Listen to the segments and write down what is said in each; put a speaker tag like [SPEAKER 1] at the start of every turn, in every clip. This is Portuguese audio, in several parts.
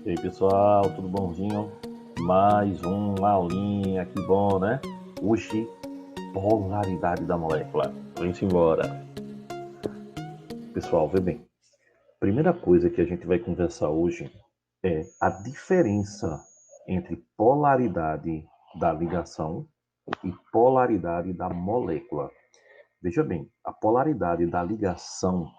[SPEAKER 1] E aí, pessoal, tudo bonzinho? Mais uma aulinha, que bom, né? Hoje, polaridade da molécula. Vamos embora. Pessoal, vê bem. Primeira coisa que a gente vai conversar hoje é a diferença entre polaridade da ligação e polaridade da molécula. Veja bem, a polaridade da ligação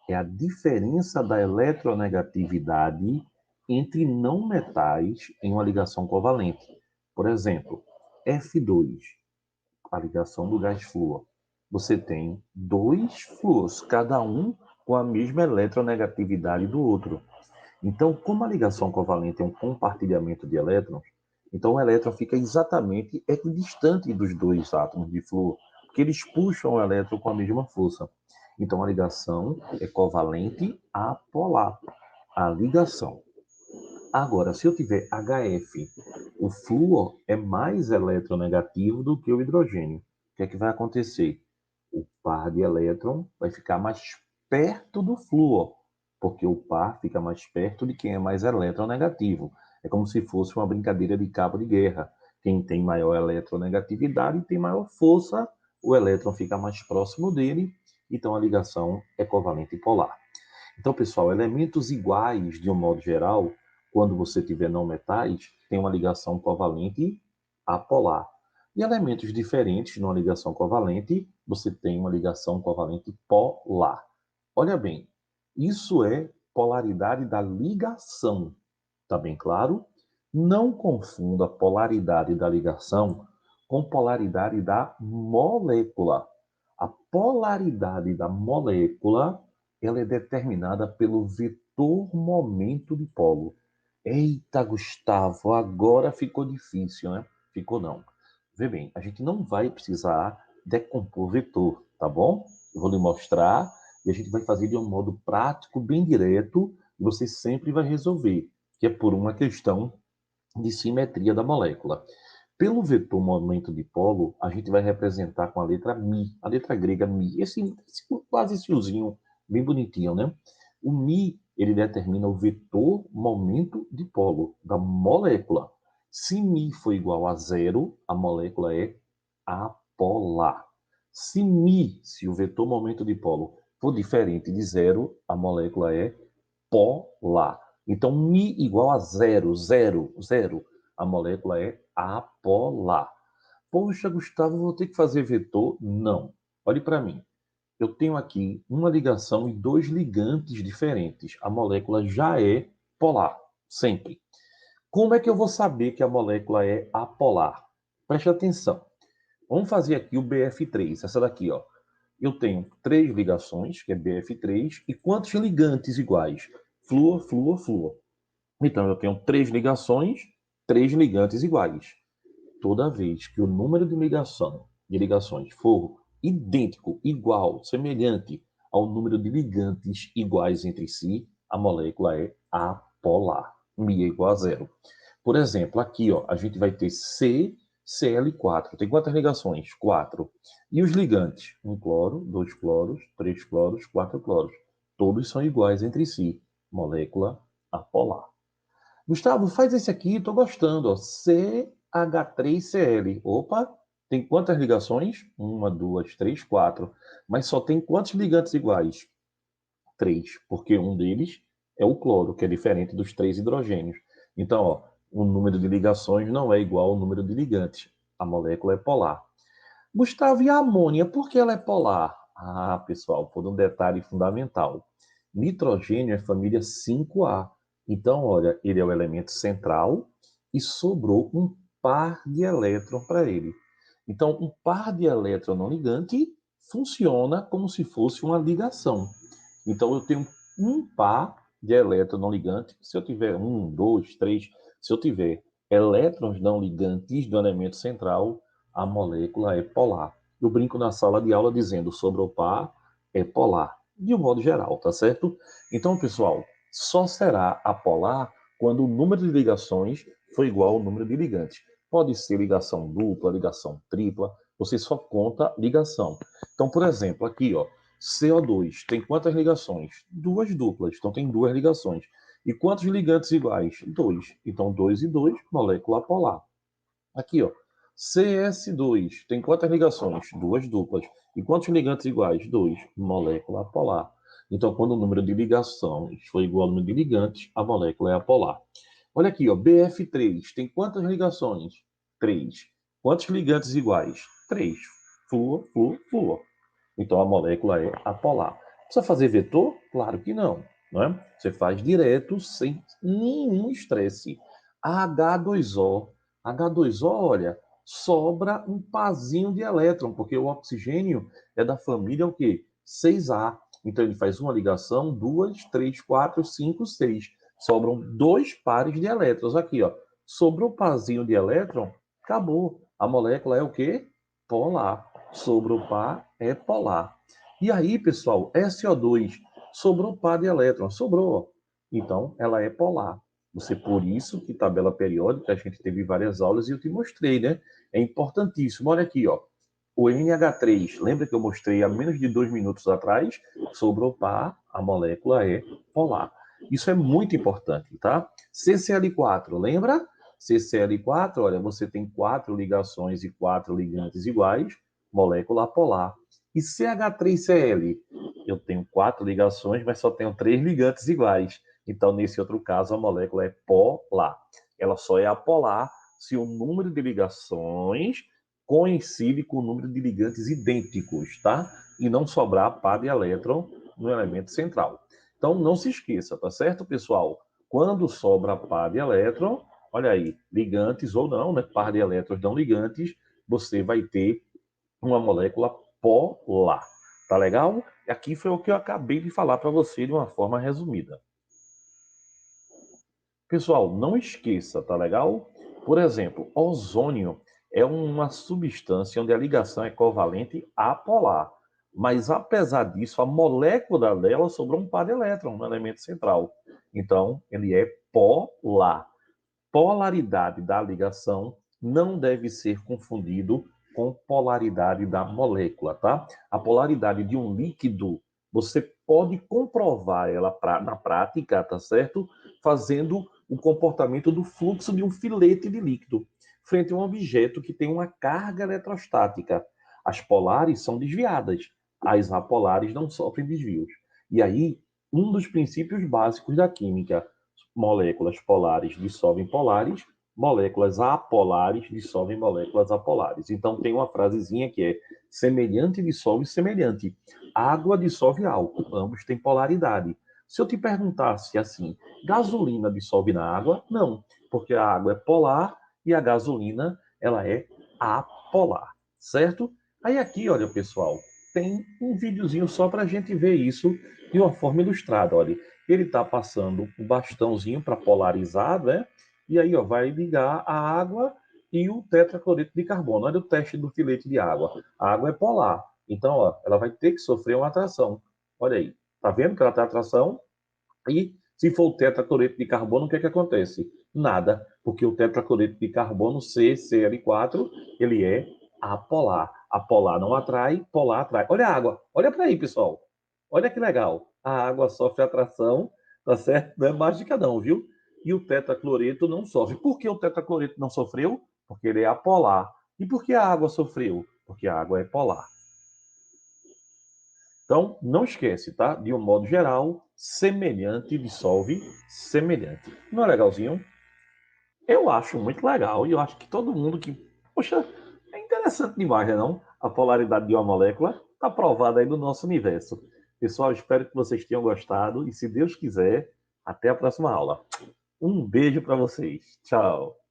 [SPEAKER 1] é a diferença da eletronegatividade entre não metais em uma ligação covalente. Por exemplo, F2, a ligação do gás flúor. Você tem dois flúors, cada um com a mesma eletronegatividade do outro. Então, como a ligação covalente é um compartilhamento de elétrons, então o elétron fica exatamente equidistante dos dois átomos de flúor, porque eles puxam o elétron com a mesma força. Então, a ligação é covalente apolar. A ligação. Agora, se eu tiver HF, o flúor é mais eletronegativo do que o hidrogênio. O que é que vai acontecer? O par de elétron vai ficar mais perto do flúor, porque o par fica mais perto de quem é mais eletronegativo. É como se fosse uma brincadeira de cabo de guerra. Quem tem maior eletronegatividade tem maior força, o elétron fica mais próximo dele, então a ligação é covalente polar. Então, pessoal, elementos iguais, de um modo geral, quando você tiver não metais, tem uma ligação covalente apolar. E elementos diferentes, numa ligação covalente, você tem uma ligação covalente polar. Olha bem, isso é polaridade da ligação. Está bem claro? Não confunda a polaridade da ligação com polaridade da molécula. A polaridade da molécula ela é determinada pelo vetor momento de polo. Eita, Gustavo, agora ficou difícil, né? Ficou não. Vê bem, a gente não vai precisar decompor vetor, tá bom? Eu vou lhe mostrar e a gente vai fazer de um modo prático, bem direto, e você sempre vai resolver, que é por uma questão de simetria da molécula. Pelo vetor momento dipolo, a gente vai representar com a letra Mi, a letra grega Mi, esse quase fiozinho bem bonitinho, né? O Mi, ele determina o vetor momento dipolo da molécula. Se Mi for igual a zero, a molécula é apolar. Se o vetor momento dipolo for diferente de zero, a molécula é polar. Então, Mi igual a zero, zero, zero. A molécula é apolar. Poxa, Gustavo, vou ter que fazer vetor? Não. Olhe para mim. Eu tenho aqui uma ligação e dois ligantes diferentes. A molécula já é polar, sempre. Como é que eu vou saber que a molécula é apolar? Preste atenção. Vamos fazer aqui o BF3, essa daqui, ó. Eu tenho três ligações, que é BF3, e quantos ligantes iguais? Flúor, flúor, flúor. Então, eu tenho três ligantes iguais. Toda vez que o número de ligações for idêntico, igual, semelhante ao número de ligantes iguais entre si, a molécula é apolar. Mi é igual a zero. Por exemplo, aqui ó, a gente vai ter CCl4. Tem quantas ligações? Quatro. E os ligantes? Um cloro, dois cloros, três cloros, quatro cloros. Todos são iguais entre si. Molécula apolar. Gustavo, faz esse aqui, estou gostando. Ó. CH3Cl. Opa, tem quantas ligações? Uma, duas, três, quatro. Mas só tem quantos ligantes iguais? Três, porque um deles é o cloro, que é diferente dos três hidrogênios. Então, ó, o número de ligações não é igual ao número de ligantes. A molécula é polar. Gustavo, e a amônia, por que ela é polar? Ah, pessoal, por um detalhe fundamental. Nitrogênio é família 5A. Então, olha, ele é o elemento central e sobrou um par de elétron para ele. Então, um par de elétron não ligante funciona como se fosse uma ligação. Então, eu tenho um par de elétron não ligante. Se eu tiver um, dois, três, se eu tiver elétrons não ligantes do elemento central, a molécula é polar. Eu brinco na sala de aula dizendo sobre o par é polar, de um modo geral, tá certo? Então, pessoal, só será apolar quando o número de ligações for igual ao número de ligantes. Pode ser ligação dupla, ligação tripla, você só conta ligação. Então, por exemplo, aqui, ó, CO2 tem quantas ligações? Duas duplas, então tem duas ligações. E quantos ligantes iguais? 2. Então, 2 e 2, molécula polar. Aqui, ó. CS2 tem quantas ligações? Duas duplas. E quantos ligantes iguais? 2. Molécula polar. Então, quando o número de ligações for igual ao número de ligantes, a molécula é apolar. Olha aqui, ó. BF3 tem quantas ligações? 3. Quantos ligantes iguais? 3. Flúor, flúor, flúor. Então, a molécula é apolar. Precisa fazer vetor? Claro que não. Não é? Você faz direto, sem nenhum estresse. H2O. H2O, olha, sobra um parzinho de elétron, porque o oxigênio é da família o quê? 6A. Então, ele faz uma ligação, 2, 3, 4, 5, 6. Sobram 2 pares de elétrons. Aqui, ó. Sobrou um parzinho de elétron, acabou. A molécula é o quê? Polar. Sobrou par é polar. E aí, pessoal, SO2 sobrou par de elétrons, sobrou. Então, ela é polar. Você, por isso que tabela periódica, a gente teve várias aulas e eu te mostrei, né? É importantíssimo. Olha aqui, ó. O NH3, lembra que eu mostrei há menos de 2 minutos atrás? Sobrou par, a molécula é polar. Isso é muito importante, tá? CCl4, lembra? CCl4, olha, você tem 4 ligações e 4 ligantes iguais, molécula polar. E CH3Cl? Eu tenho 4 ligações, mas só tenho 3 ligantes iguais. Então, nesse outro caso, a molécula é polar. Ela só é apolar se o número de ligações coincide com o número de ligantes idênticos, tá? E não sobrar par de elétron no elemento central. Então, não se esqueça, tá certo, pessoal? Quando sobra par de elétron, olha aí, ligantes ou não, né? Par de elétrons não ligantes, você vai ter uma molécula polar. Tá legal? Aqui foi o que eu acabei de falar para você de uma forma resumida. Pessoal, não esqueça, tá legal? Por exemplo, ozônio é uma substância onde a ligação é covalente apolar. Mas, apesar disso, a molécula dela sobrou um par de elétrons no elemento central. Então, ele é polar. Polaridade da ligação não deve ser confundido com polaridade da molécula, tá? A polaridade de um líquido, você pode comprovar ela na prática, tá certo? Fazendo o comportamento do fluxo de um filete de líquido frente a um objeto que tem uma carga eletrostática. As polares são desviadas, as apolares não sofrem desvios. E aí, um dos princípios básicos da química, moléculas polares dissolvem polares, moléculas apolares dissolvem moléculas apolares. Então tem uma frasezinha que é semelhante dissolve semelhante. Água dissolve álcool, ambos têm polaridade. Se eu te perguntasse assim, gasolina dissolve na água? Não, porque a água é polar e a gasolina ela é apolar, certo? Aí aqui, olha pessoal, tem um videozinho só para a gente ver isso de uma forma ilustrada. Olha, ele está passando o bastãozinho para polarizar, né? E aí, ó, vai ligar a água e o tetracloreto de carbono. Olha o teste do filete de água. A água é polar. Então, ó, ela vai ter que sofrer uma atração. Olha aí. Tá vendo que ela tem atração? E se for o tetracloreto de carbono, o que é que acontece? Nada, porque o tetracloreto de carbono, CCl4, ele é apolar. Apolar não atrai, polar atrai. Olha a água. Olha para aí, pessoal. Olha que legal. A água sofre atração, tá certo? Não é mágica não, viu? E o tetracloreto não sofre. Por que o tetracloreto não sofreu? Porque ele é apolar. E por que a água sofreu? Porque a água é polar. Então, não esquece, tá? De um modo geral, semelhante dissolve semelhante. Não é legalzinho? Eu acho muito legal e eu acho que todo mundo que... Poxa, é interessante demais, né, não? A polaridade de uma molécula está provada aí no nosso universo. Pessoal, espero que vocês tenham gostado e, se Deus quiser, até a próxima aula. Um beijo para vocês. Tchau.